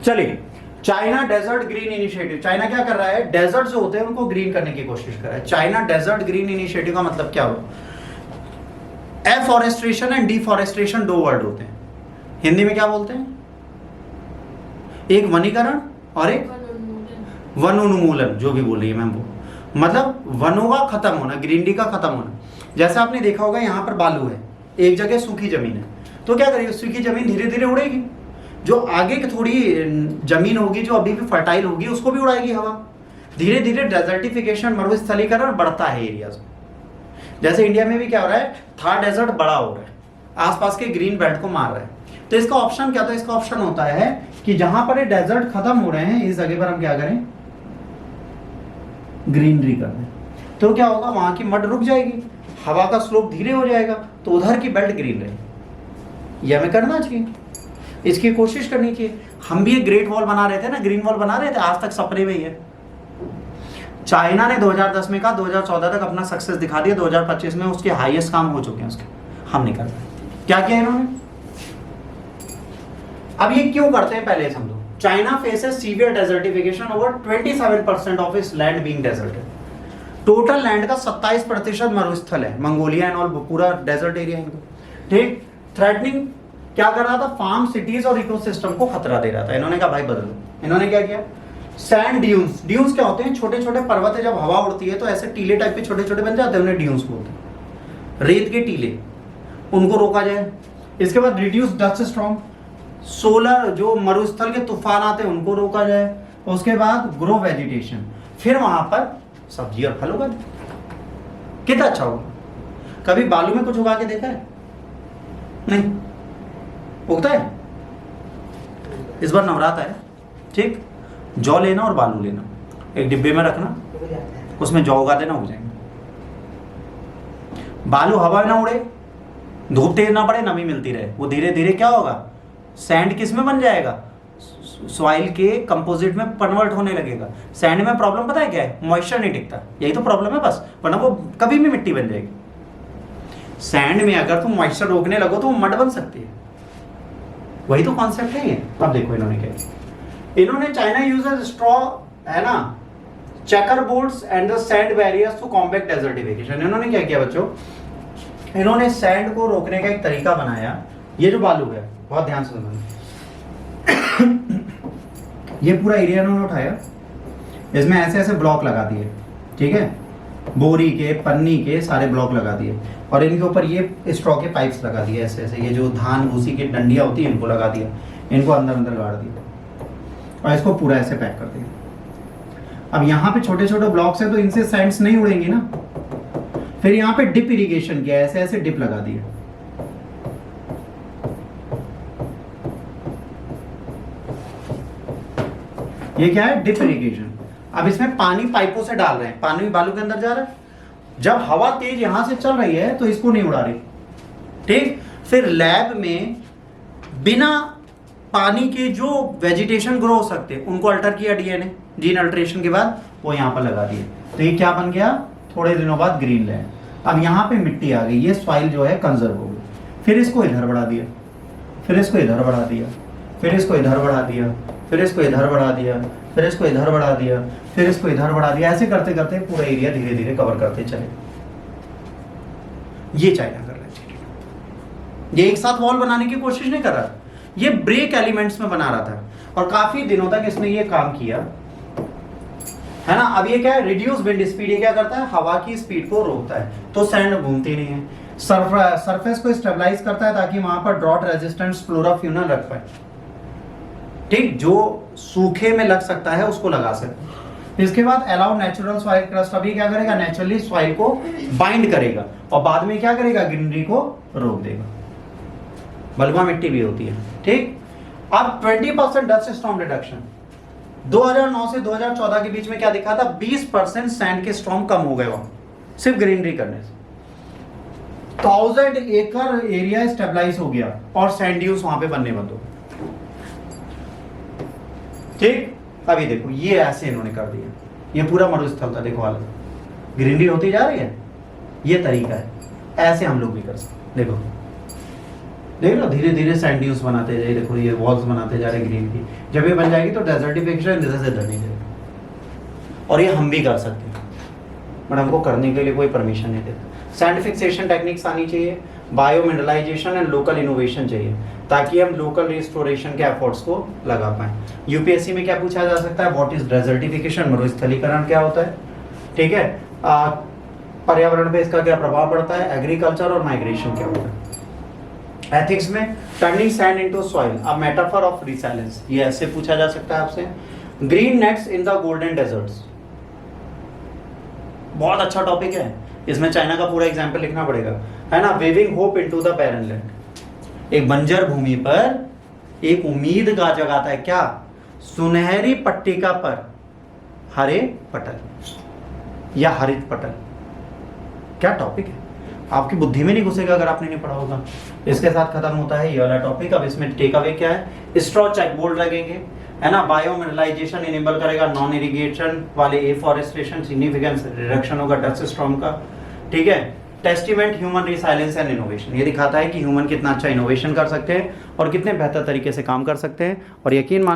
चलिए, China desert green initiative, China क्या कर रहा है, डेजर्ट जो होते हैं उनको ग्रीन करने की कोशिश कर रहा है। चाइना डेजर्ट ग्रीन इनिशिएटिव का मतलब क्या हुआ? एफॉरेस्ट्रेशन एंड डिफॉरेस्ट्रेशन दो वर्ड होते हैं, हिंदी में क्या बोलते हैं? एक वनीकरण और एक वन उन्मूलन, जो भी बोल रही है मैम वो, मतलब वनों का खत्म होना, ग्रीनरी का खत्म होना। जैसा आपने देखा होगा यहाँ पर बालू है, एक जगह सूखी जमीन है, तो क्या करेगी, सूखी जमीन धीरे धीरे उड़ेगी, जो आगे की थोड़ी जमीन होगी जो अभी भी फर्टाइल होगी उसको भी उड़ाएगी हवा। धीरे धीरे डेजर्टिफिकेशन, मरुस्थलीकरण बढ़ता है एरियाज। जैसे इंडिया में भी क्या हो रहा है, थार डेजर्ट बड़ा हो रहा है, आसपास के ग्रीन बेल्ट को मार रहा है। तो इसका ऑप्शन क्या था, इसका ऑप्शन होता है कि जहां पर ये डेजर्ट खत्म हो रहे हैं इस जगह पर हम क्या करें, ग्रीनरी कर दें। तो क्या होगा, वहां की मड रुक जाएगी, हवा का स्लोप धीरे हो जाएगा, तो उधर की बेल्ट ग्रीन रहेगी। यह हमें करना चाहिए, इसकी कोशिश करनी चाहिए। हम भी एक ग्रेट वॉल बना रहे थे ना, ग्रीन वॉल बना रहे थे, आज तक सपने में ही है। चाइना ने 2010 में कहा, 2014 तक अपना सक्सेस दिखा दिया, 2025 में उसके हाईएस्ट काम हो चुके हैं उसके, हम नहीं कर रहे। क्या किया इन्होंने? अब ये क्यों करते हैं पहले समझो। China faces severe desertification, over 27% of its land being deserted. Total land का 27% मरुस्थल है, मंगोलिया एंड ऑल पूरा डेजर्ट एरिया है। ठीक, थ्रेटनिंग क्या कर रहा था, फार्म, सिटीज और इकोसिस्टम को खतरा दे रहा था। इन्होंने कहा भाई बदलो। इन्होंने क्या किया, सैंड ड्यून्स, ड्यून्स क्या होते हैं, छोटे छोटे पर्वत है, जब हवा उड़ती है तो ऐसे टीले टाइप के छोटे छोटे बन जाते हैं, उन्हें ड्यून्स बोलते हैं, रेत के टीले, उनको रोका जाए। इसके बाद रिड्यूस डस्ट स्टॉर्म, सोलर जो मरुस्थल के तूफान आते हैं उनको रोका जाए। उसके बाद ग्रो वेजिटेशन, फिर वहां पर सब्जी और फल उगा, कितना अच्छा होगा। कभी बालू में कुछ उगा के देखा है? नहीं उगता है। इस बार नवरात्र है, ठीक, जौ लेना और बालू लेना, एक डिब्बे में रखना, उसमें जौ उगा देना, उग जाएंगे। बालू हवा में ना उड़े, धूप तेज ना पड़े, नमी मिलती रहे, वो धीरे धीरे क्या होगा, सैंड किस में बन जाएगा, सॉइल के कंपोजिट में कन्वर्ट होने लगेगा। सैंड में प्रॉब्लम पता है क्या है, मॉइस्चर नहीं टिकता, यही तो प्रॉब्लम है बस, वरना वो कभी भी मिट्टी बन जाएगी। सैंड में अगर तुम मॉइस्चर रोकने लगो तो वो मड बन सकती है, वही तो कॉन्सेप्ट है ये। अब देखो इन्होंने क्या, इन्होंने चाइना यूजेस स्ट्रॉ है ना, checker boards and the sand barriers to combat desertification. इन्होंने क्या किया बच्चों, इन्होंने सैंड को रोकने का एक तरीका बनाया। ये जो बालू है, बहुत ध्यान से सुनो, ये पूरा एरिया इन्होंने उठाया, इसमें ऐसे ऐसे ब्लॉक लगा दिए, ठीक है, बोरी के, पन्नी के सारे ब्लॉक लगा दिए, और इनके ऊपर ये स्ट्रॉ के पाइप्स लगा दिए ऐसे ऐसे, ये जो धान भूसी की डंडियां होती है इनको लगा दिया, इनको अंदर अंदर गाड़ दिया और इसको पूरा ऐसे पैक कर दिया। अब यहाँ पे छोटे छोटे ब्लॉक्स है तो इनसे सैंड्स नहीं उड़ेंगी ना। फिर यहाँ पे डिप इरिगेशन किया, ऐसे ऐसे डिप लगा दिए, ये क्या है, डिप इरिगेशन। अब इसमें पानी पाइपों से डाल रहे हैं, पानी बालू के अंदर जा रहा है, जब हवा तेज यहां से चल रही है तो इसको नहीं उड़ा रही, ठीक। फिर लैब में बिना पानी के जो वेजिटेशन ग्रो हो सकते हैं उनको अल्टर किया, डीएनए जीन अल्टरेशन के बाद वो यहां पर लगा दिए, तो ये क्या बन गया, थोड़े दिनों बाद ग्रीन लैंड। अब यहाँ पे मिट्टी आ गई, ये सॉइल जो है कंजर्व हो गई। फिर इसको इधर बढ़ा दिया, फिर इसको इधर बढ़ा दिया, फिर इसको इधर बढ़ा दिया, फिर इसको इधर बढ़ा दिया, फिर इसको इधर बढ़ा दिया, फिर इसको इधर बढ़ा दिया, ऐसे करते करते पूरा एरिया धीरे धीरे कवर करते चले। ये चाइना कर रहा है, ये एक साथ वॉल बनाने की कोशिश नहीं कर रहा, ये ब्रेक एलिमेंट्स में बना रहा था, और काफी दिनों तक इसने ये काम किया, है ना। अब ये क्या है, रिड्यूस विंड स्पीड, ये क्या करता है, हवा की स्पीड को रोकता है, तो सैंड घूमती नहीं है। सरफेस को स्टेबलाइज करता है ताकि वहां पर ड्रॉट रेजिस्टेंस फ्लोरा फ्यूना रख पाए, ठीक, जो सूखे में लग सकता है उसको लगा सकते। इसके बाद अलाउ नेचुरल सॉइल क्रस्ट, अभी क्या करेगा, नेचुरली सॉइल को बाइंड करेगा और बाद में क्या करेगा, ग्रीनरी को रोक देगा। बलुआ मिट्टी भी होती है, ठीक। अब 20% डस्ट स्टॉर्म रिडक्शन, 2009 से 2014 के बीच में क्या दिखा था, 20% सैंड के स्टॉर्म कम हो गए वहां, सिर्फ ग्रीनरी करने से। 1000 एकड़ एरिया स्टेबलाइज हो गया और सैंड ड्यून्स वहां पे बनने बंद हो, ठीक। अभी देखो ये ऐसे इन्होंने कर दिया, ये पूरा मरुस्थल था, देखो हालत, ग्रीनरी होती जा रही है, ये तरीका है, ऐसे हम लोग भी कर सकते। देखो देख लो धीरे धीरे सैंड ड्यून्स बनाते जाए, देखो ये वॉल्स बनाते जा रहे ग्रीन की, जब ये बन जाएगी तो डेजर्टिफिकेशन इधर से इधर नहीं जाएगा। और ये हम भी कर सकते हैं, बट हमको करने के लिए कोई परमिशन नहीं देता। सैंड फिक्सेशन टेक्निक्स आनी चाहिए, bio mineralization and local innovation चाहिए, ताकि हम लोकल रिस्टोरेशन के एफर्ट्स को लगा पाएं। यूपीएससी में क्या पूछा जा सकता है, व्हाट इज डेजर्टिफिकेशन, मरुस्थलीकरण क्या होता है, ठीक है, पर्यावरण पे इसका क्या प्रभाव पड़ता है, एग्रीकल्चर और माइग्रेशन क्या होता है। एथिक्स में turning sand into soil a metaphor of resilience, ये ऐसे पूछा जा सकता है आपसे। Green nets in the golden deserts, बहुत अच्छा टॉपिक है, इसमें चाइना का पूरा एग्जाम्पल लिखना पड़ेगा, है ना। Weaving hope into the barren land, एक बंजर भूमि पर एक उम्मीद का जगाता है, क्या, सुनहरी पट्टिका पर हरे पटल या हरित पटल, क्या टॉपिक है, आपकी बुद्धि में नहीं घुसेगा अगर आपने नहीं पढ़ा होगा। इसके साथ खत्म होता है ये वाला टॉपिक। अब इसमें टेक अवे क्या है, स्ट्रॉ चेक बोल्ड लगेंगे, है ना। बायो मिनरलाइजेशन इनेबल करेगा नॉन इरिगेशन वाले एफॉरेस्टेशन, सिग्निफिकेंस रिडक्शन होगा डस्ट स्टॉर्म का, ठीक है। Testament human resilience and innovation, ये दिखाता है कि ह्यूमन कितना अच्छा इनोवेशन कर सकते हैं और कितने बेहतर तरीके से काम कर सकते हैं। और यकीन मान